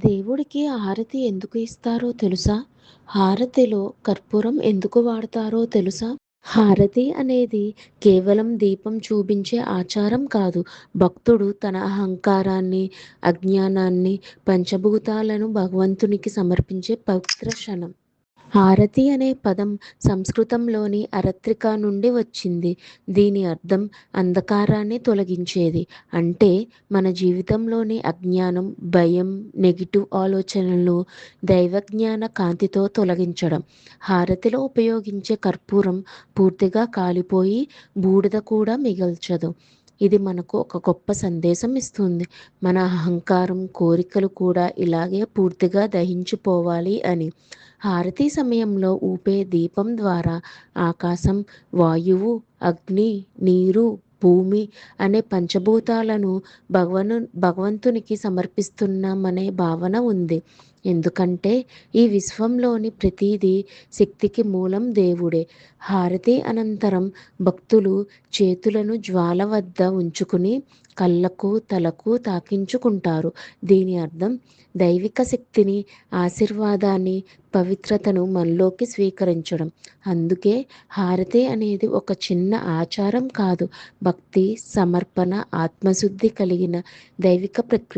దేవుడికి హారతి ఎందుకు ఇస్తారో తెలుసా? హారతిలో కర్పూరం ఎందుకు వాడతారో తెలుసా? హారతి అనేది కేవలం దీపం చూపించే ఆచారం కాదు. భక్తుడు తన అహంకారాన్ని, అజ్ఞానాన్ని, పంచభూతాలను భగవంతునికి సమర్పించే పవిత్ర క్షణం. హారతి అనే పదం సంస్కృతంలోని అరత్రిక నుండి వచ్చింది. దీని అర్థం అంధకారాన్ని తొలగించేది. అంటే మన జీవితంలోని అజ్ఞానం, భయం, నెగిటివ్ ఆలోచనలు దైవజ్ఞాన కాంతితో తొలగించడం. హారతిలో ఉపయోగించే కర్పూరం పూర్తిగా కాలిపోయి బూడిద కూడా మిగల్చదు. ఇది మనకు ఒక గొప్ప సందేశం ఇస్తుంది. మన అహంకారం, కోరికలు కూడా ఇలాగే పూర్తిగా దహించిపోవాలి అని. హారతి సమయంలో ఊపే దీపం ద్వారా ఆకాశం, వాయువు, అగ్ని, నీరు, భూమి అనే పంచభూతాలను భగవంతునికి సమర్పిస్తున్నామనే భావన ఉంది. ఎందుకంటే ఈ విశ్వంలోని ప్రతిదీ శక్తికి మూలం దేవుడే. హారతి అనంతరం భక్తులు చేతులను జ్వాల వద్ద ఉంచుకుని కళ్ళకు, తలకు తాకించుకుంటారు. దీని అర్థం దైవిక శక్తిని, ఆశీర్వాదాన్ని, పవిత్రతను మనలోకి స్వీకరించడం. అందుకే హారతి అనేది ఒక చిన్న ఆచారం కాదు, భక్తి, సమర్పణ, ఆత్మశుద్ధి కలిగిన దైవిక ప్రక్రియ.